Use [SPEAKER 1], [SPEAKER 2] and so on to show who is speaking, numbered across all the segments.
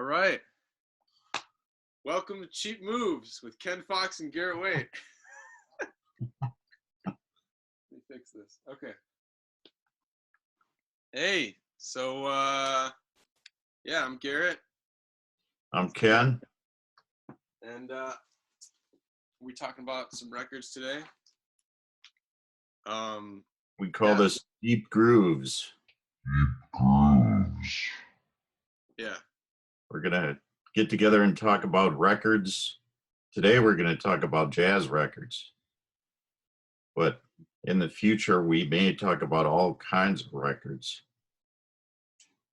[SPEAKER 1] All right. Welcome to Cheap Moves with Ken Fox and Garrett Waite. Let me fix this. Okay. Hey, so yeah, I'm Garrett.
[SPEAKER 2] I'm Ken.
[SPEAKER 1] And we talking about some records today.
[SPEAKER 2] We call this Deep Grooves.
[SPEAKER 3] Deep Grooves.
[SPEAKER 1] Yeah.
[SPEAKER 2] We're gonna get together and talk about records. Today we're gonna talk about jazz records. But in the future we may talk about all kinds of records.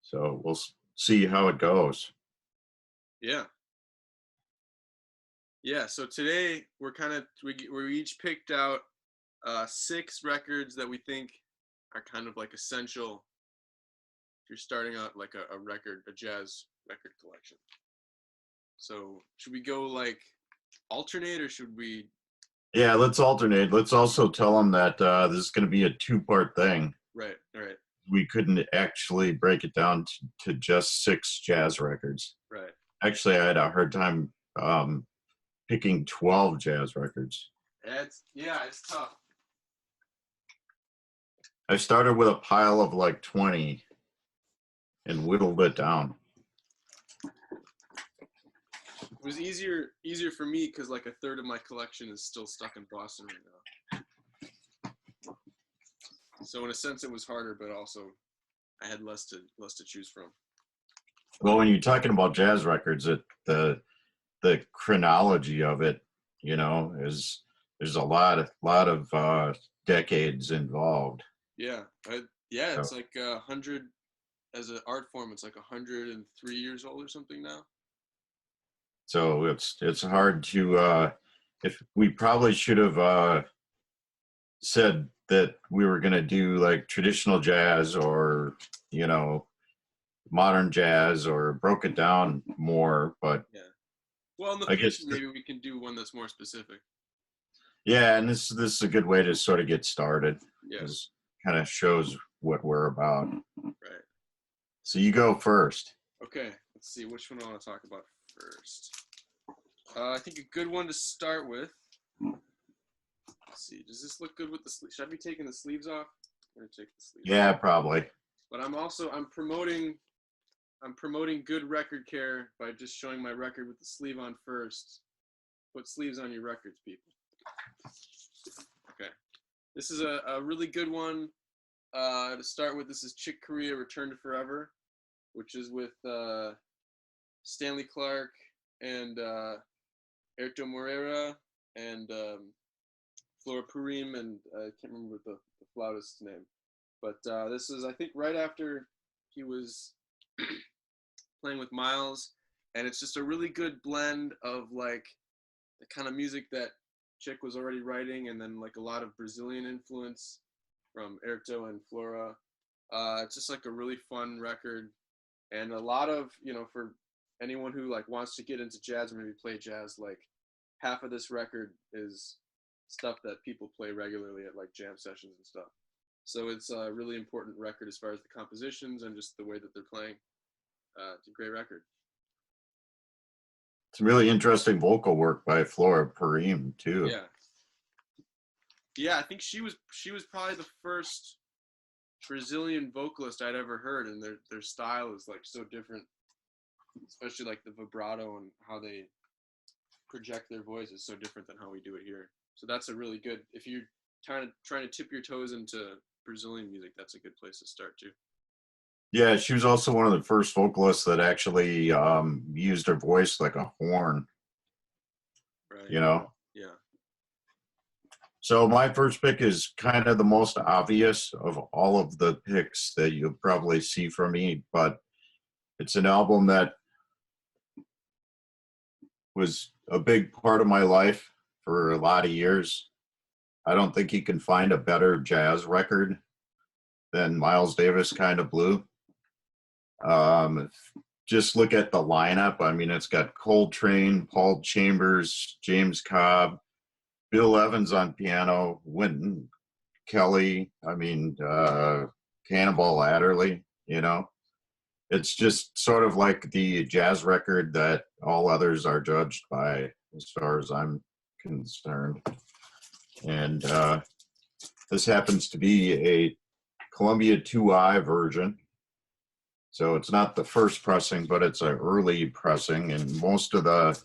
[SPEAKER 2] So we'll see how it goes.
[SPEAKER 1] Yeah. Yeah, so today we're we each picked out 6 records that we think are kind of like essential if you're starting out like a jazz record collection. So should we go like alternate or should we?
[SPEAKER 2] Yeah, let's alternate. Let's also tell them that this is going to be a 2-part thing.
[SPEAKER 1] Right.
[SPEAKER 2] We couldn't actually break it down to just 6 jazz records.
[SPEAKER 1] Right.
[SPEAKER 2] Actually, I had a hard time picking 12 jazz records.
[SPEAKER 1] It's tough.
[SPEAKER 2] I started with a pile of like 20 and whittled it down.
[SPEAKER 1] It was easier for me because like a third of my collection is still stuck in Boston right now. So in a sense it was harder, but also I had less to choose from.
[SPEAKER 2] Well, when you're talking about jazz records, the chronology of it, you know, there's a lot of decades involved.
[SPEAKER 1] Yeah, it's like 100 as an art form. It's like 103 years old or something now.
[SPEAKER 2] So it's hard to. If we probably should have said that we were going to do like traditional jazz or modern jazz or broke it down more, but
[SPEAKER 1] yeah. Well, in the future, maybe we can do one that's more specific.
[SPEAKER 2] Yeah, and this is a good way to sort of get started.
[SPEAKER 1] Yes.
[SPEAKER 2] Kind of shows what we're about.
[SPEAKER 1] Right.
[SPEAKER 2] So you go first.
[SPEAKER 1] Okay. Let's see. Which one I want to talk about first? I think a good one to start with. Let's see. Does this look good with the sleeves? Should I be taking the sleeves off? I'm gonna take the sleeves off.
[SPEAKER 2] Probably.
[SPEAKER 1] But I'm promoting good record care by just showing my record with the sleeve on first. Put sleeves on your records, people. Okay. This is a really good one to start with. This is Chick Corea, Return to Forever, which is with Stanley Clarke and Erto Moreira and Flora Purim, and I can't remember the flautist's name. But this is, I think, right after he was playing with Miles, and it's just a really good blend of like the kind of music that Chick was already writing, and then like a lot of Brazilian influence from Erto and Flora. It's just like a really fun record, and a lot of, for anyone who like wants to get into jazz or maybe play jazz, like half of this record is stuff that people play regularly at like jam sessions and stuff. So it's a really important record as far as the compositions and just the way that they're playing. It's a great record.
[SPEAKER 2] Some really interesting vocal work by Flora Purim too.
[SPEAKER 1] Yeah, I think she was probably the first Brazilian vocalist I'd ever heard, and their style is like so different, especially like the vibrato and how they project their voice is so different than how we do it here. So that's a really good, if you're trying to tip your toes into Brazilian music, that's a good place to start too.
[SPEAKER 2] Yeah, she was also one of the first vocalists that actually used her voice like a horn.
[SPEAKER 1] Right.
[SPEAKER 2] Yeah. So my first pick is kind of the most obvious of all of the picks that you'll probably see from me, but it's an album that was a big part of my life for a lot of years. I don't think you can find a better jazz record than Miles Davis Kind of Blue. Just look at the lineup. I mean, it's got Coltrane, Paul Chambers, James Cobb, Bill Evans on piano, Wynton Kelly, Cannonball Adderley, It's just sort of like the jazz record that all others are judged by, as far as I'm concerned. And this happens to be a Columbia 2i version. So it's not the first pressing, but it's an early pressing, and most of the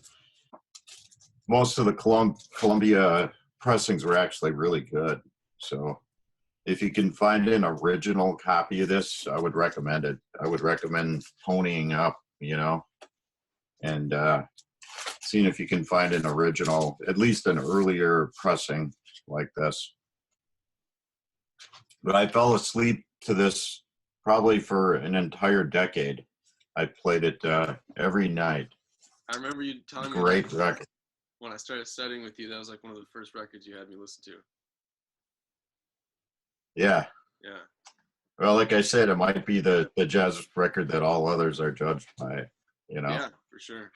[SPEAKER 2] Columbia pressings were actually really good. So if you can find an original copy of this, I would recommend it. I would recommend ponying up, you know, and seeing if you can find an original, at least an earlier pressing like this. But I fell asleep to this probably for an entire decade. I played it every night.
[SPEAKER 1] I remember you telling me
[SPEAKER 2] Great
[SPEAKER 1] that
[SPEAKER 2] record.
[SPEAKER 1] when I started studying with you. That was like one of the first records you had me listen to.
[SPEAKER 2] Yeah.
[SPEAKER 1] Yeah.
[SPEAKER 2] Well, like I said, it might be the jazz record that all others are judged by, you know.
[SPEAKER 1] Yeah, for sure.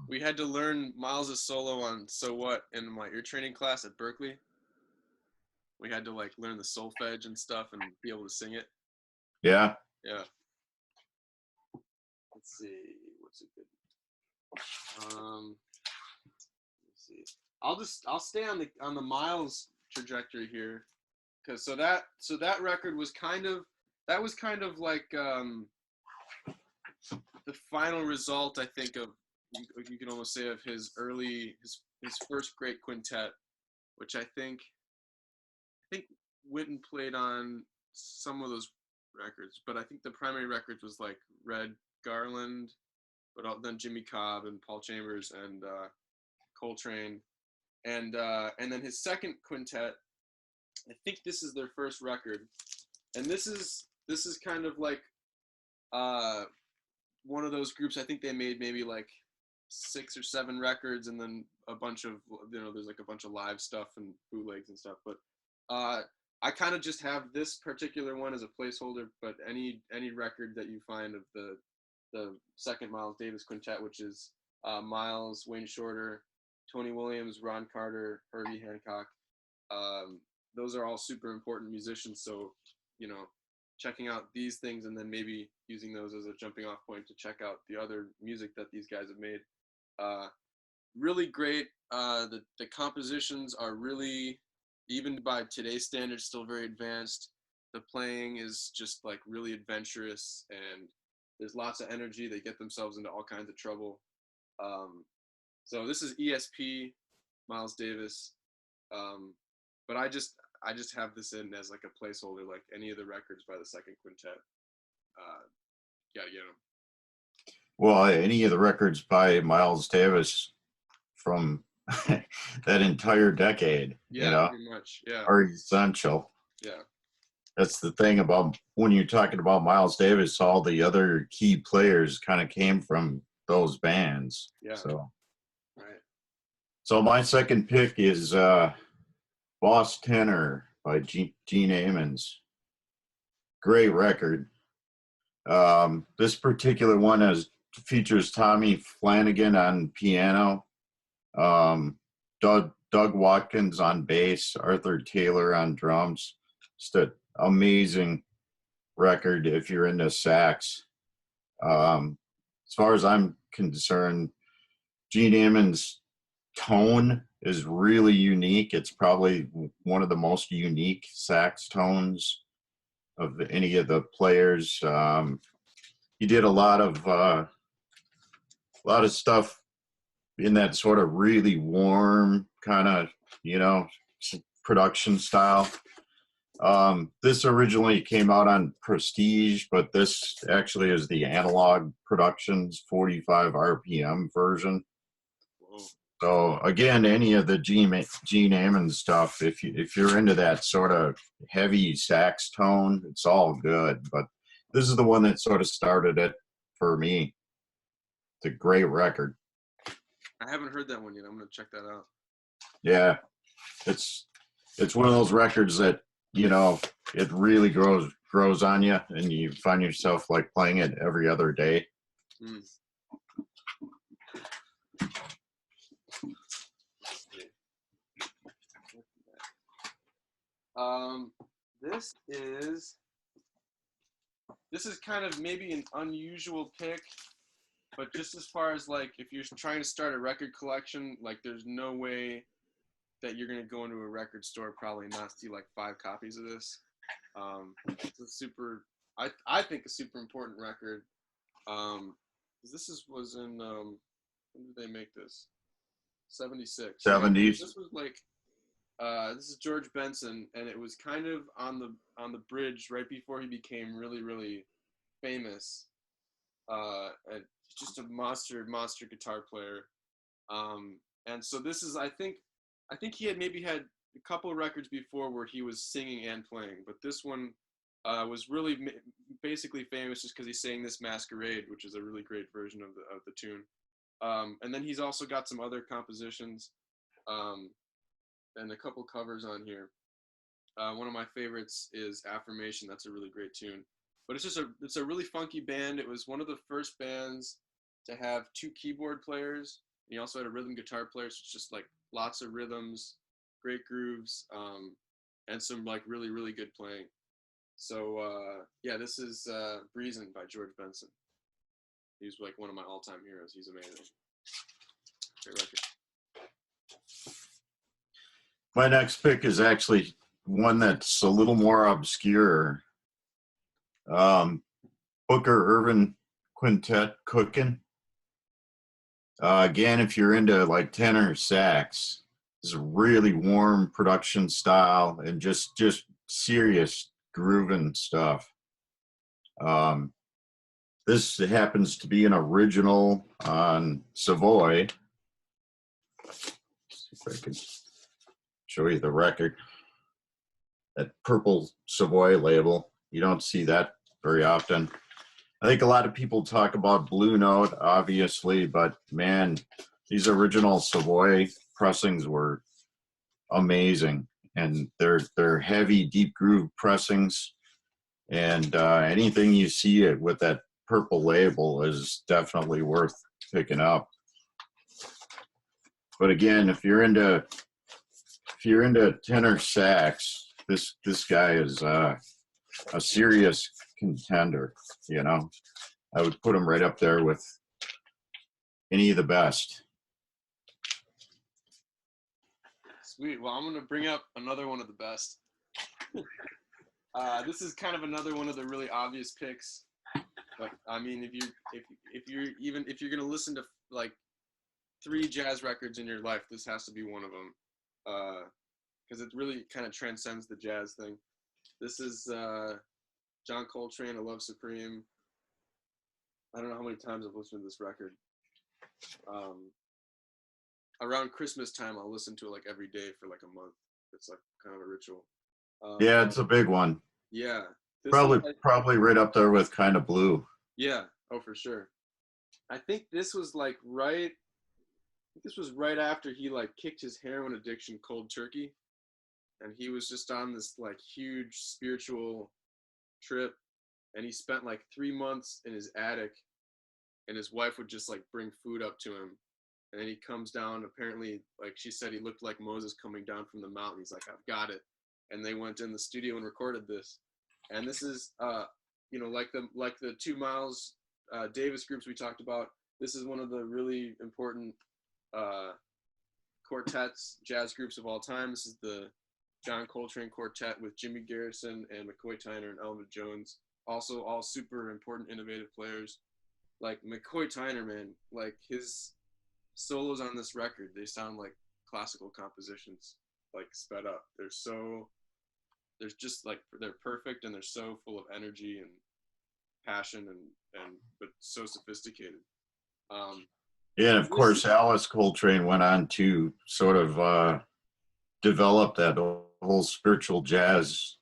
[SPEAKER 1] We had to learn Miles' solo on So What in my ear training class at Berkeley. We had to like learn the solfege and stuff and be able to sing it.
[SPEAKER 2] Yeah.
[SPEAKER 1] Yeah. Let's see. What's a good? Let's see. I'll stay on the Miles trajectory here, because so that record was kind of like the final result, I think, of you can almost say of his first great quintet, which I think Wynton played on some of those records, but I think the primary records was like Red Garland, but then Jimmy Cobb and Paul Chambers and Coltrane, and then his second quintet. I think this is their first record, and this is kind of like one of those groups. I think they made maybe like 6 or 7 records, and then a bunch of, you know, there's like a bunch of live stuff and bootlegs and stuff. But I kind of just have this particular one as a placeholder. But any record that you find of the second Miles Davis quintet, which is Miles, Wayne Shorter, Tony Williams, Ron Carter, Herbie Hancock. Those are all super important musicians. So, you know, checking out these things and then maybe using those as a jumping off point to check out the other music that these guys have made. Really great. The compositions are really, even by today's standards, still very advanced. The playing is just like really adventurous, and there's lots of energy. They get themselves into all kinds of trouble. So this is ESP, Miles Davis. But I just have this in as like a placeholder, like any of the records by the second quintet. Gotta get them.
[SPEAKER 2] Well, any of the records by Miles Davis from that entire decade,
[SPEAKER 1] Yeah,
[SPEAKER 2] you know,
[SPEAKER 1] pretty much. Yeah.
[SPEAKER 2] are essential.
[SPEAKER 1] Yeah.
[SPEAKER 2] That's the thing about when you're talking about Miles Davis, all the other key players kind of came from those bands.
[SPEAKER 1] Yeah.
[SPEAKER 2] So,
[SPEAKER 1] Right.
[SPEAKER 2] so my second pick is Boss Tenor by Gene Ammons. Great record. This particular one features Tommy Flanagan on piano, Doug Watkins on bass, Arthur Taylor on drums. Just an amazing record if you're into sax. As far as I'm concerned, Gene Ammons' tone is really unique. It's probably one of the most unique sax tones of any of the players. He did a lot of stuff in that sort of really warm kind of, you know, production style. This originally came out on Prestige, but this actually is the Analog Productions 45 RPM version.
[SPEAKER 1] Whoa.
[SPEAKER 2] So again, any of the Gene Ammons stuff, if you're into that sort of heavy sax tone, it's all good. But this is the one that sort of started it for me. It's a great record.
[SPEAKER 1] I haven't heard that one yet. I'm gonna check that out.
[SPEAKER 2] Yeah, it's one of those records that, you know, it really grows on you, and you find yourself like playing it every other day.
[SPEAKER 1] Mm. This this is kind of maybe an unusual pick, but just as far as like if you're trying to start a record collection, like there's no way that you're gonna go into a record store probably not see like 5 copies of this. It's a super, I think a super important record. Was in when did they make this? 76.
[SPEAKER 2] 70s.
[SPEAKER 1] This was like this is George Benson, and it was kind of on the bridge right before he became really, really famous. And just a monster guitar player. And so this is, I think he had maybe had a couple of records before where he was singing and playing, but this one was really basically famous just because he sang this Masquerade, which is a really great version of the tune. And then he's also got some other compositions and a couple covers on here. One of my favorites is Affirmation. That's a really great tune. But it's a really funky band. It was one of the first bands to have 2 keyboard players. And he also had a rhythm guitar player, so it's just like lots of rhythms, great grooves, and some like really, really good playing. So yeah, this is "BREEZIN" by George Benson. He's like one of my all-time heroes. He's amazing. Great record.
[SPEAKER 2] My next pick is actually one that's a little more obscure. Booker Ervin Quintet, "COOKIN." Again, if you're into like tenor sax, it's a really warm production style and just serious grooving stuff. This happens to be an original on Savoy. Let's see if I can show you the record. That purple Savoy label. You don't see that very often. I think a lot of people talk about Blue Note, obviously, but man, these original Savoy pressings were amazing, and they're heavy, deep groove pressings, and anything you see it with that purple label is definitely worth picking up. But again, if you're into tenor sax, this guy is a serious contender. You know, I would put him right up there with any of the best.
[SPEAKER 1] Sweet. Well, I'm gonna bring up another one of the best. This is kind of another one of the really obvious picks, but I mean, if you're gonna listen to like 3 jazz records in your life, this has to be one of them, because it really kind of transcends the jazz thing. This is John Coltrane, "A Love Supreme." I don't know how many times I've listened to this record. Around Christmas time, I'll listen to it like every day for like a month. It's like kind of a ritual.
[SPEAKER 2] Yeah, it's a big one.
[SPEAKER 1] Yeah.
[SPEAKER 2] Probably right up there with Kind of Blue.
[SPEAKER 1] Yeah. Oh, for sure. I think this was like right after he like kicked his heroin addiction cold turkey, and he was just on this like huge spiritual trip, and he spent like 3 months in his attic, and his wife would just like bring food up to him, and then he comes down. Apparently, like she said, he looked like Moses coming down from the mountain. He's like, "I've got it," and they went in the studio and recorded this. And this is you know, like the 2 Miles Davis groups we talked about. This is one of the really important quartets, jazz groups of all time. This is the John Coltrane Quartet with Jimmy Garrison and McCoy Tyner and Elvin Jones. Also, all super important, innovative players. Like McCoy Tyner, man, like his solos on this record, they sound like classical compositions, like sped up. They're just like, they're perfect, and they're so full of energy and passion and but so sophisticated.
[SPEAKER 2] Yeah, and of course, Alice Coltrane went on to sort of develop that whole spiritual jazz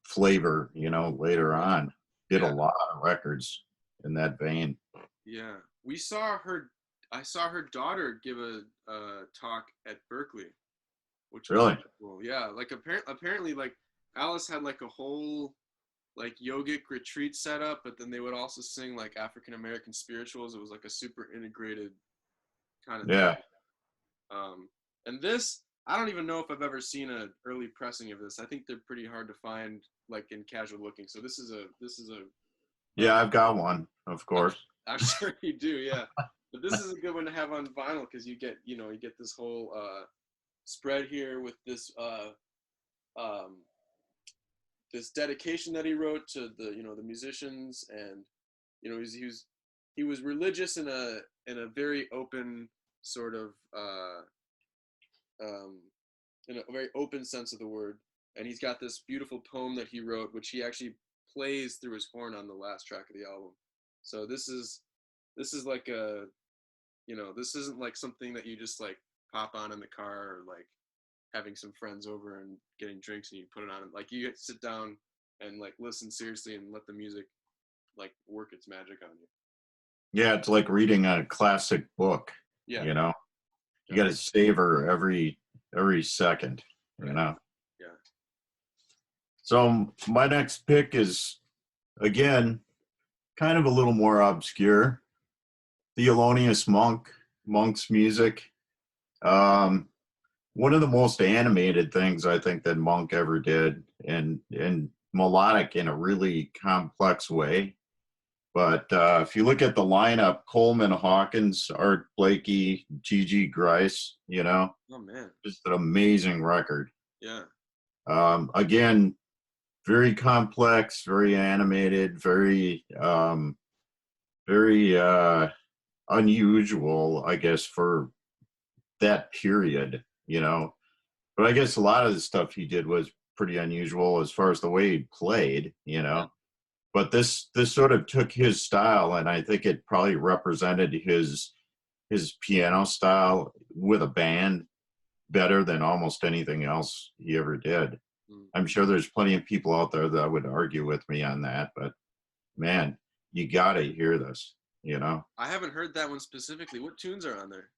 [SPEAKER 2] flavor, you know, later on. Did a lot of records in that vein.
[SPEAKER 1] Yeah, I saw her daughter give a talk at Berkeley, which was
[SPEAKER 2] really
[SPEAKER 1] cool. Yeah, like apparently like Alice had like a whole like yogic retreat set up, but then they would also sing like African American spirituals. It was like a super integrated kind of thing. And this, I don't even know if I've ever seen an early pressing of this. I think they're pretty hard to find like in casual looking. So this is a
[SPEAKER 2] Yeah, I've got one, of course.
[SPEAKER 1] I'm sure you do, yeah. But this is a good one to have on vinyl because you get, you get this whole spread here with this this dedication that he wrote to the, the musicians, and he was religious in a very open sort of in a very open sense of the word. And he's got this beautiful poem that he wrote, which he actually plays through his horn on the last track of the album. So this is like this isn't like something that you just like pop on in the car or like having some friends over and getting drinks and you put it on. Like you sit down and like listen seriously and let the music like work its magic on you.
[SPEAKER 2] Yeah, it's like reading a classic book.
[SPEAKER 1] Yeah.
[SPEAKER 2] You got to savor every second.
[SPEAKER 1] Right.
[SPEAKER 2] Yeah.
[SPEAKER 1] So
[SPEAKER 2] my next pick is, again, kind of a little more obscure. Thelonious Monk's music. One of the most animated things I think that Monk ever did, and melodic in a really complex way. But if you look at the lineup, Coleman Hawkins, Art Blakey, Gigi Grice,
[SPEAKER 1] oh man,
[SPEAKER 2] just an amazing record.
[SPEAKER 1] Yeah.
[SPEAKER 2] Again, very complex, very animated, very unusual, I guess, for that period, But I guess a lot of the stuff he did was pretty unusual as far as the way he played,
[SPEAKER 1] Yeah.
[SPEAKER 2] But this sort of took his style, and I think it probably represented his piano style with a band better than almost anything else he ever did. I'm sure there's plenty of people out there that would argue with me on that, but man, you gotta hear this,
[SPEAKER 1] I haven't heard that one specifically. What tunes are on there?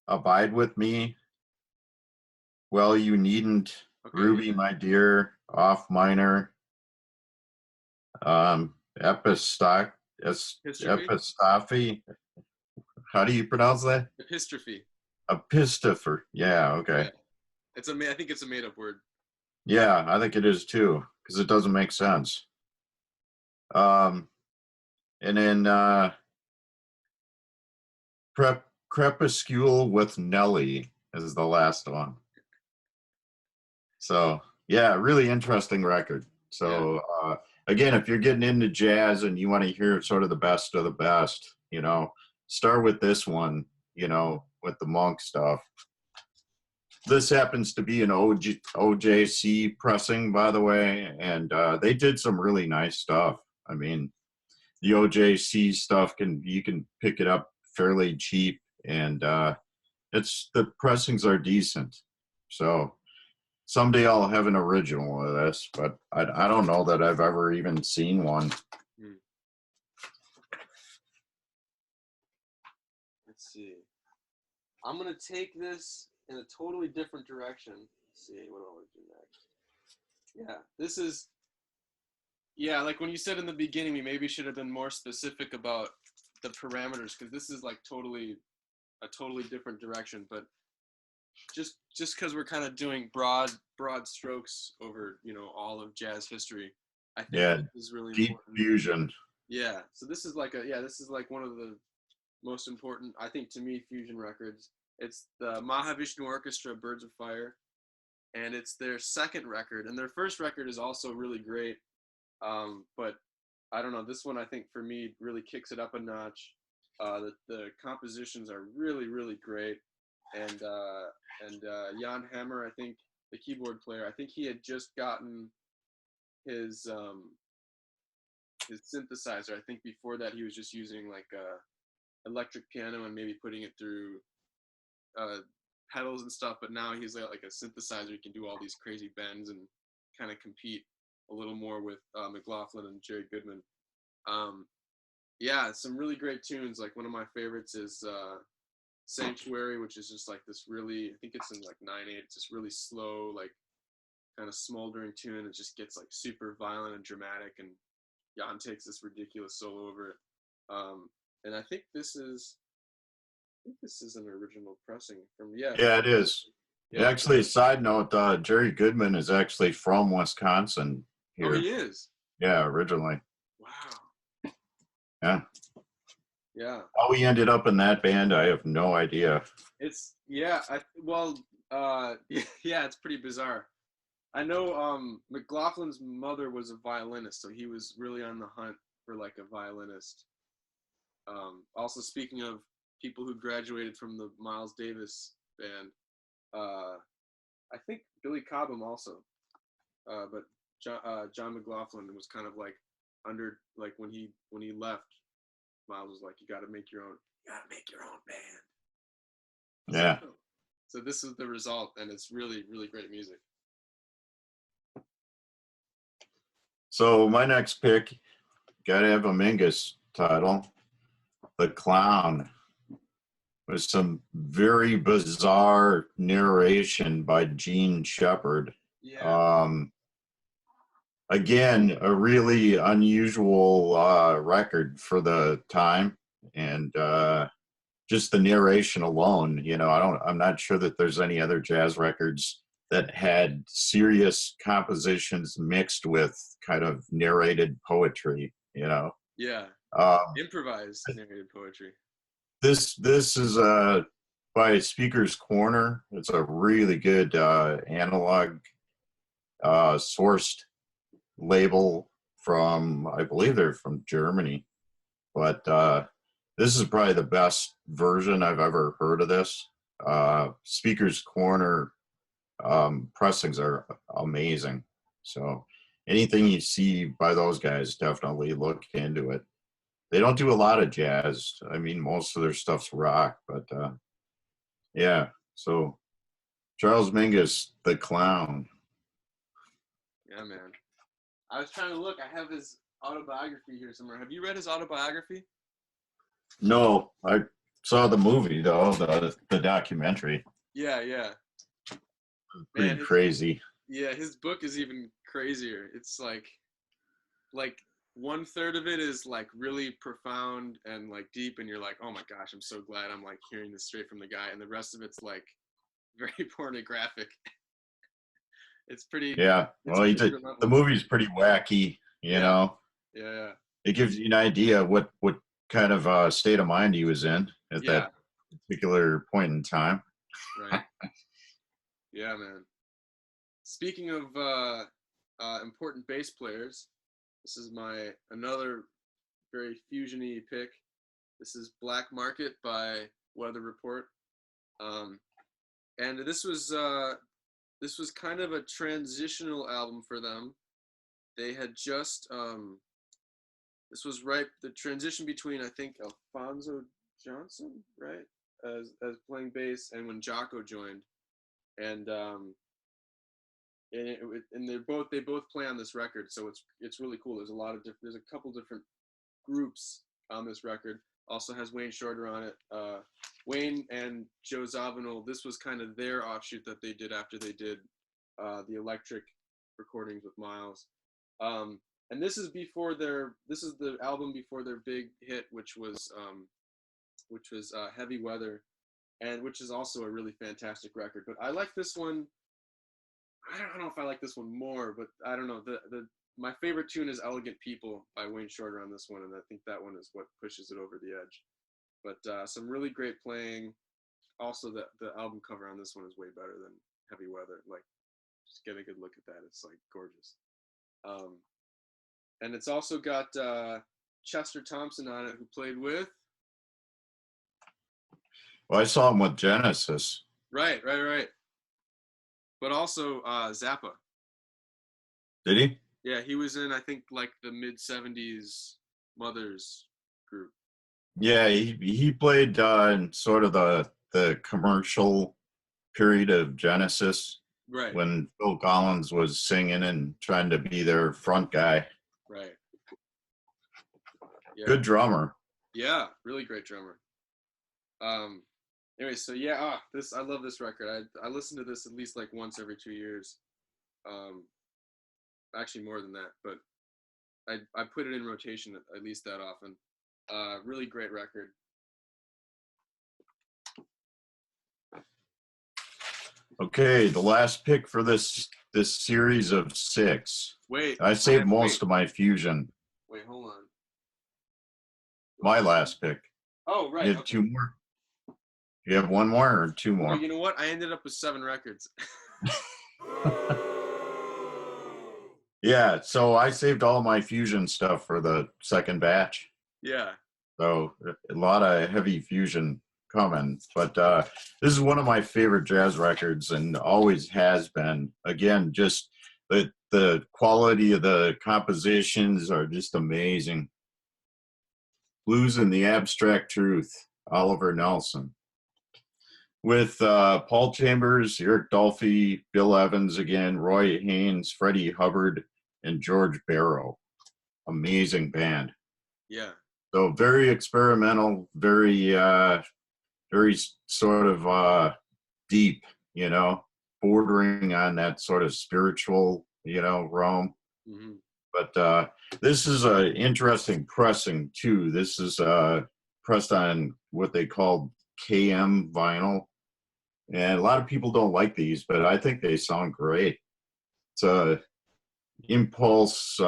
[SPEAKER 2] Abide With Me, Well You Needn't,
[SPEAKER 1] Okay,
[SPEAKER 2] Ruby
[SPEAKER 1] yeah.
[SPEAKER 2] My Dear, Off Minor, Epistrophe. How do you pronounce that?
[SPEAKER 1] Epistrophe.
[SPEAKER 2] Epistrophe. Yeah, okay.
[SPEAKER 1] Yeah. I think it's a made up word.
[SPEAKER 2] Yeah, I think it is too, because it doesn't make sense. And then Crepuscule with Nelly is the last one. So yeah, really interesting record. So again, if you're getting into jazz and you want to hear sort of the best of the best, start with this one, with the Monk stuff. This happens to be an OJC pressing, by the way, and they did some really nice stuff. I mean, the OJC stuff you can pick it up fairly cheap, and the pressings are decent. So someday I'll have an original of this, but I don't know that I've ever even seen one.
[SPEAKER 1] Let's see. I'm gonna take this in a totally different direction. Let's see, what do I want to do next? Yeah, this is. Yeah, like when you said in the beginning, we maybe should have been more specific about the parameters, because this is like a totally different direction. But just because we're kind of doing broad strokes over all of jazz history, I think this is really
[SPEAKER 2] deep
[SPEAKER 1] important.
[SPEAKER 2] fusion.
[SPEAKER 1] Yeah, so this is like one of the most important, I think, to me, fusion records. It's the Mahavishnu Orchestra, Birds of Fire, and it's their second record, and their first record is also really great. But I don't know, this one I think for me really kicks it up a notch. The compositions are really, really great, and Jan Hammer, I think the keyboard player, I think he had just gotten his synthesizer. I think before that he was just using like a electric piano and maybe putting it through pedals and stuff. But now he's like a synthesizer. He can do all these crazy bends and kind of compete a little more with McLaughlin and Jerry Goodman. Yeah, some really great tunes. Like one of my favorites is Sanctuary, which is just like this really, I think it's in like 9/8. It's just really slow, like kind of smoldering tune. It just gets like super violent and dramatic, and Jan takes this ridiculous solo over it. And I think this is an original pressing from
[SPEAKER 2] Yeah, it is.
[SPEAKER 1] Yeah.
[SPEAKER 2] Actually, a side note, Jerry Goodman is actually from Wisconsin.
[SPEAKER 1] Oh,
[SPEAKER 2] here.
[SPEAKER 1] he is.
[SPEAKER 2] Yeah, originally.
[SPEAKER 1] Wow.
[SPEAKER 2] Yeah.
[SPEAKER 1] Yeah.
[SPEAKER 2] How we ended up in that band, I have no idea.
[SPEAKER 1] It's yeah. Yeah. It's pretty bizarre. I know McLaughlin's mother was a violinist, so he was really on the hunt for like a violinist. Also, speaking of people who graduated from the Miles Davis band, I think Billy Cobham also, but John McLaughlin was kind of like under like when he left, Miles was like, you got to make your own band.
[SPEAKER 2] Yeah.
[SPEAKER 1] So this is the result, and it's really really great music.
[SPEAKER 2] So my next pick, gotta have a Mingus title, The Clown, with some very bizarre narration by Gene Shepard.
[SPEAKER 1] Yeah.
[SPEAKER 2] Again, a really unusual record for the time, and just the narration alone, you know, I'm not sure that there's any other jazz records that had serious compositions mixed with kind of narrated poetry, you know.
[SPEAKER 1] Yeah.
[SPEAKER 2] Um,
[SPEAKER 1] Improvised narrated poetry.
[SPEAKER 2] this is by Speaker's Corner. It's a really good analog sourced label from, I believe they're from Germany, but this is probably the best version I've ever heard of this. Speaker's Corner pressings are amazing. So anything you see by those guys, definitely look into it. They don't do a lot of jazz. I mean, most of their stuff's rock, but yeah. So Charles Mingus, The Clown.
[SPEAKER 1] Yeah, man. I was trying to look. I have his autobiography here somewhere. Have you read his autobiography?
[SPEAKER 2] No, I saw the movie though, the documentary.
[SPEAKER 1] Yeah.
[SPEAKER 2] Pretty
[SPEAKER 1] Man,
[SPEAKER 2] crazy.
[SPEAKER 1] yeah, his book is even crazier. It's like 1/3 of it is like really profound and like deep, and you're like, oh my gosh, I'm so glad I'm like hearing this straight from the guy. And the rest of it's like very pornographic. It's pretty.
[SPEAKER 2] Yeah.
[SPEAKER 1] It's
[SPEAKER 2] Well,
[SPEAKER 1] pretty
[SPEAKER 2] the
[SPEAKER 1] relentless.
[SPEAKER 2] movie's pretty wacky, you know.
[SPEAKER 1] Yeah.
[SPEAKER 2] It gives you an idea what kind of state of mind he was in at
[SPEAKER 1] Yeah.
[SPEAKER 2] that particular point in time.
[SPEAKER 1] Right. Yeah, man. Speaking of important bass players, this is another very fusiony pick. This is Black Market by Weather Report, and this was kind of a transitional album for them. They had just this was right the transition between, I think, Alfonso Johnson, right, as playing bass, and when Jocko joined, and they both play on this record, so it's really cool. There's a couple different groups on this record. Also has Wayne Shorter on it. Wayne and Joe Zawinul, this was kind of their offshoot that they did after they did the Electric recordings with Miles. And this is the album before their big hit, which was Heavy Weather, and which is also a really fantastic record. But I like this one. I don't know if I like this one more, but I don't know. My favorite tune is Elegant People by Wayne Shorter on this one, and I think that one is what pushes it over the edge. But some really great playing. Also, the album cover on this one is way better than Heavy Weather. Like, just get a good look at that. It's like gorgeous. And it's also got Chester Thompson on it, who played with.
[SPEAKER 2] Well, I saw him with Genesis.
[SPEAKER 1] Right. But also Zappa.
[SPEAKER 2] Did he?
[SPEAKER 1] Yeah, he was in, I think, like the mid-'70s Mothers group.
[SPEAKER 2] Yeah, he played in sort of the commercial period of Genesis,
[SPEAKER 1] Right.
[SPEAKER 2] when Phil Collins was singing and trying to be their front guy.
[SPEAKER 1] Right. Yeah.
[SPEAKER 2] Good drummer.
[SPEAKER 1] Yeah, really great drummer. Anyway, so yeah, I love this record. I listen to this at least like once every 2 years. Actually more than that, but I put it in rotation at least that often. Really great record.
[SPEAKER 2] Okay, the last pick for this series of 6.
[SPEAKER 1] Wait.
[SPEAKER 2] I saved most of my fusion.
[SPEAKER 1] Wait, hold on.
[SPEAKER 2] My last pick.
[SPEAKER 1] Oh, right.
[SPEAKER 2] You had two more. You have one more or two more?
[SPEAKER 1] Well, you know what? I ended up with 7 records.
[SPEAKER 2] Yeah, so I saved all my fusion stuff for the second batch.
[SPEAKER 1] Yeah.
[SPEAKER 2] So a lot of heavy fusion coming. But this is one of my favorite jazz records and always has been. Again, just the quality of the compositions are just amazing. Blues and the Abstract Truth, Oliver Nelson. With Paul Chambers, Eric Dolphy, Bill Evans again, Roy Haynes, Freddie Hubbard, and George Barrow. Amazing band.
[SPEAKER 1] Yeah.
[SPEAKER 2] So very experimental, very sort of deep, you know, bordering on that sort of spiritual, you know, realm.
[SPEAKER 1] Mm-hmm.
[SPEAKER 2] But this is an interesting pressing too. This is pressed on what they call KM vinyl. And a lot of people don't like these, but I think they sound great. It's a impulse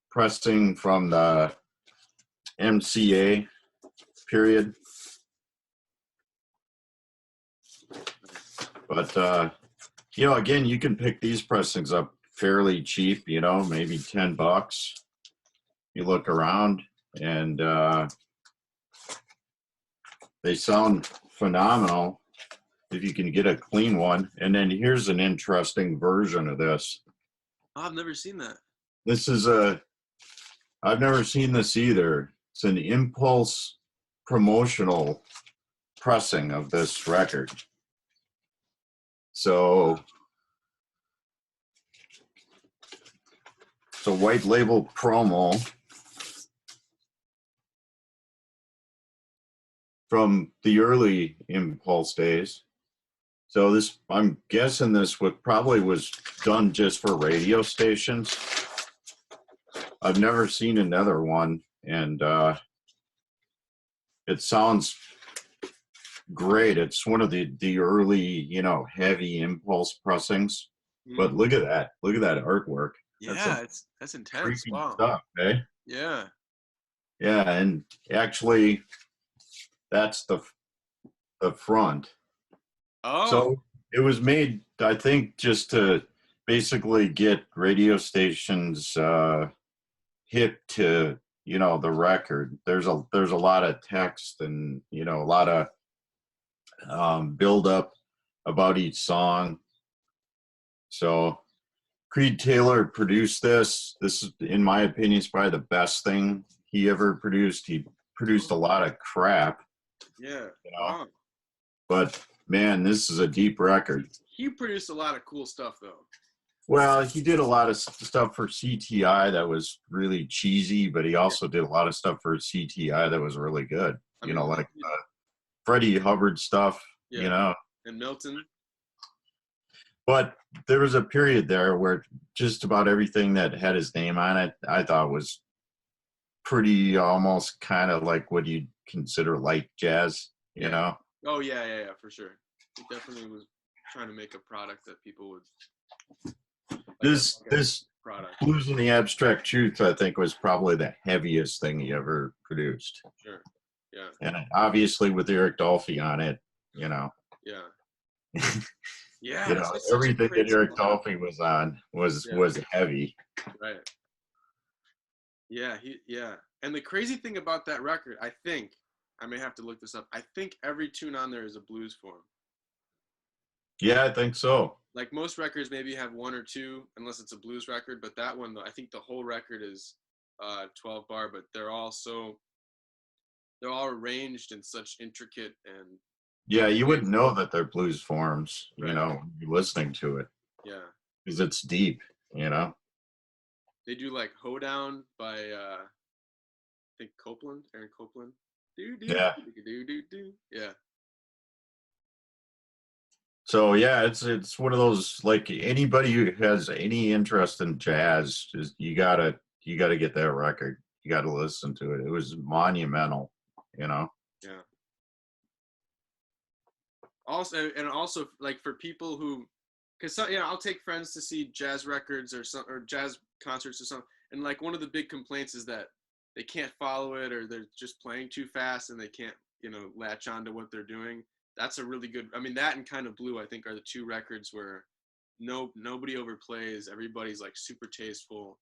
[SPEAKER 2] pressing from the MCA period. But, you know, again, you can pick these pressings up fairly cheap, you know, maybe $10. You look around and they sound phenomenal if you can get a clean one. And then here's an interesting version of this.
[SPEAKER 1] Oh, I've never seen that.
[SPEAKER 2] This is I've never seen this either. It's an impulse promotional pressing of this record. So it's a white label promo from the early Impulse days. So this, I'm guessing this probably was done just for radio stations. I've never seen another one, and it sounds great. It's one of the early, you know, heavy Impulse pressings.
[SPEAKER 1] Mm.
[SPEAKER 2] But look at that! Look at that artwork.
[SPEAKER 1] Yeah, that's intense.
[SPEAKER 2] Freaking
[SPEAKER 1] Wow.
[SPEAKER 2] stuff, eh?
[SPEAKER 1] Yeah.
[SPEAKER 2] Yeah, and actually, that's the front.
[SPEAKER 1] Oh.
[SPEAKER 2] So it was made, I think, just to basically get radio stations hip to, you know, the record. There's a lot of text and, you know, a lot of build up about each song. So Creed Taylor produced this. This is, in my opinion, is probably the best thing he ever produced. He produced a lot of crap.
[SPEAKER 1] Yeah.
[SPEAKER 2] You know?
[SPEAKER 1] Wow.
[SPEAKER 2] But man, this is a deep record.
[SPEAKER 1] He produced a lot of cool stuff, though.
[SPEAKER 2] Well, he did a lot of stuff for CTI that was really cheesy, but he also did a lot of stuff for CTI that was really good.
[SPEAKER 1] I
[SPEAKER 2] You
[SPEAKER 1] mean,
[SPEAKER 2] know, like Freddie Hubbard stuff,
[SPEAKER 1] yeah.
[SPEAKER 2] you know.
[SPEAKER 1] And Milton.
[SPEAKER 2] But there was a period there where just about everything that had his name on it, I thought was pretty almost kind of like what you'd consider light jazz, you know.
[SPEAKER 1] Oh, yeah, for sure. He definitely was trying to make a product that people would...
[SPEAKER 2] This
[SPEAKER 1] product.
[SPEAKER 2] Blues and the Abstract Truth, I think, was probably the heaviest thing he ever produced.
[SPEAKER 1] Sure. Yeah.
[SPEAKER 2] And obviously with Eric Dolphy on it, you know.
[SPEAKER 1] Yeah. Yeah.
[SPEAKER 2] You know, everything that Eric Dolphy was on was heavy.
[SPEAKER 1] Right. Yeah, And the crazy thing about that record, I think, I may have to look this up, I think every tune on there is a blues form.
[SPEAKER 2] Yeah, I think so.
[SPEAKER 1] Like most records maybe have 1 or 2, unless it's a blues record, but that one, I think the whole record is 12 bar, but they're all arranged in such intricate and...
[SPEAKER 2] Yeah, you wouldn't know that they're blues forms,
[SPEAKER 1] Right.
[SPEAKER 2] you know, listening to it.
[SPEAKER 1] Yeah.
[SPEAKER 2] Because it's deep, you know.
[SPEAKER 1] They do like Hoedown by I think Aaron Copland.
[SPEAKER 2] Yeah.
[SPEAKER 1] Yeah.
[SPEAKER 2] So yeah, it's one of those, like, anybody who has any interest in jazz, just you gotta get that record. You gotta listen to it. It was monumental, you know.
[SPEAKER 1] Yeah. Also like for people who because I'll take friends to see jazz records or jazz concerts or something, and like one of the big complaints is that they can't follow it or they're just playing too fast and they can't latch on to what they're doing. That's a really good. I mean, that and Kind of Blue, I think, are the two records where nobody overplays. Everybody's like super tasteful.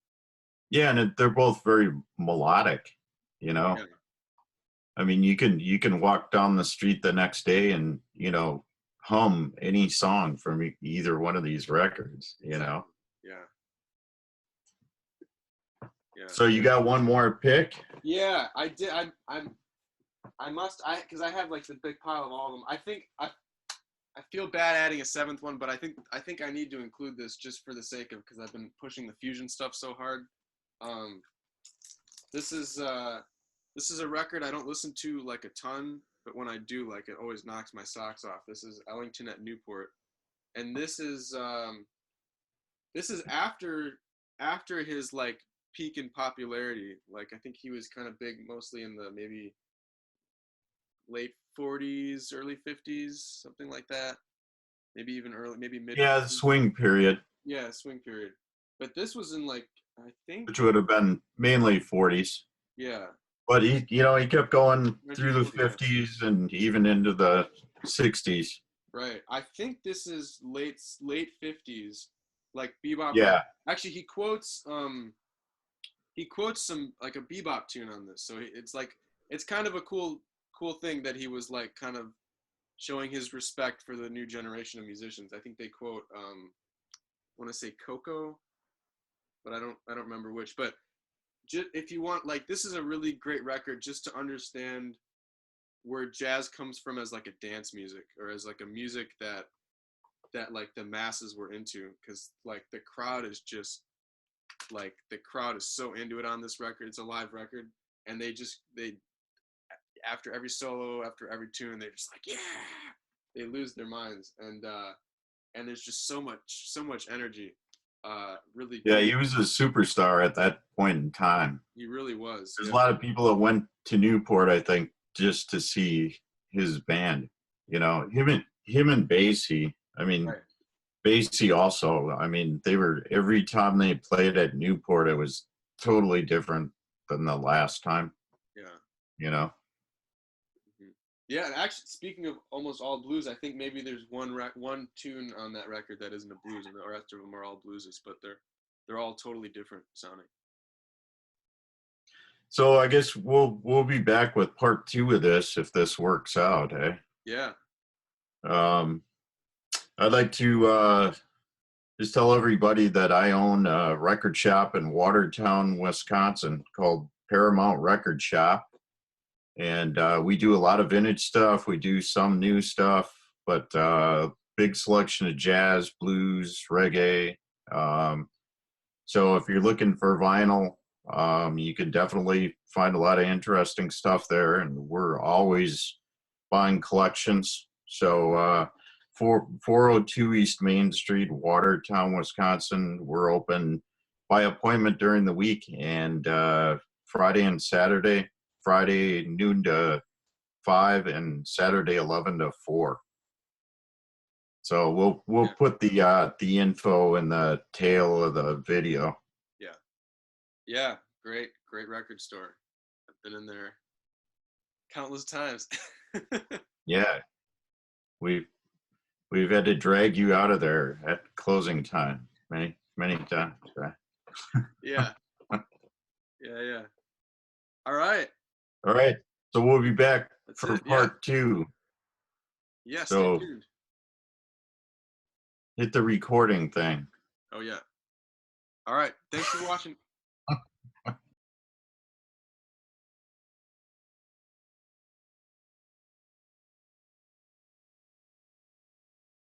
[SPEAKER 2] Yeah, and they're both very melodic.
[SPEAKER 1] Yeah.
[SPEAKER 2] I mean, you can walk down the street the next day and hum any song from either one of these records.
[SPEAKER 1] Yeah.
[SPEAKER 2] So you got one more pick?
[SPEAKER 1] Yeah, I did. Because I have like the big pile of all of them. I think I feel bad adding a seventh one, but I think I need to include this just for the sake of, because I've been pushing the fusion stuff so hard. This is a record I don't listen to like a ton, but when I do, like, it always knocks my socks off. This is Ellington at Newport, and this is after his like peak in popularity. Like, I think he was kind of big mostly in the maybe late 40s, early 50s, something like that. Maybe even maybe mid.
[SPEAKER 2] Yeah, the swing period.
[SPEAKER 1] Yeah, swing period. But this was in like, I think.
[SPEAKER 2] Which would have been mainly 40s.
[SPEAKER 1] Yeah.
[SPEAKER 2] But he kept going through the
[SPEAKER 1] 1940s.
[SPEAKER 2] 50s and even into the 60s.
[SPEAKER 1] Right. I think this is late 50s, like bebop.
[SPEAKER 2] Yeah.
[SPEAKER 1] Actually, he quotes some like a bebop tune on this. So it's kind of a cool thing that he was like kind of showing his respect for the new generation of musicians. I think they quote I want to say Coco, but I don't remember which. But if you want, like, this is a really great record just to understand where jazz comes from as like a dance music, or as like a music that like the masses were into, because like the crowd is so into it on this record. It's a live record, and they after every solo, after every tune, they're just like, yeah, they lose their minds, and there's just so much energy. Really.
[SPEAKER 2] Yeah, he was a superstar at that point in time.
[SPEAKER 1] He really was.
[SPEAKER 2] There's a lot of people that went to Newport, I think, just to see his band. Him and Basie. I mean,
[SPEAKER 1] right.
[SPEAKER 2] Basie also. I mean, every time they played at Newport, it was totally different than the last time.
[SPEAKER 1] Yeah. Yeah, and actually, speaking of almost all blues, I think maybe there's one tune on that record that isn't a blues, and the rest of them are all blueses, but they're all totally different sounding.
[SPEAKER 2] So I guess we'll be back with part 2 of this if this works out, eh?
[SPEAKER 1] Yeah.
[SPEAKER 2] I'd like to just tell everybody that I own a record shop in Watertown, Wisconsin called Paramount Record Shop. And we do a lot of vintage stuff. We do some new stuff, but big selection of jazz, blues, reggae. So if you're looking for vinyl, you can definitely find a lot of interesting stuff there. And we're always buying collections. So 402 East Main Street, Watertown, Wisconsin. We're open by appointment during the week, and Friday and Saturday. Friday noon to 5 and Saturday 11 to 4. So we'll put the info in the tail of the video.
[SPEAKER 1] Yeah, great record store. I've been in there countless times.
[SPEAKER 2] Yeah, we've had to drag you out of there at closing time many times. Right?
[SPEAKER 1] Yeah. Yeah. All right.
[SPEAKER 2] So we'll be back for part 2.
[SPEAKER 1] Yeah,
[SPEAKER 2] so
[SPEAKER 1] stay tuned.
[SPEAKER 2] Hit the recording thing.
[SPEAKER 1] Oh yeah. All right. Thanks for watching.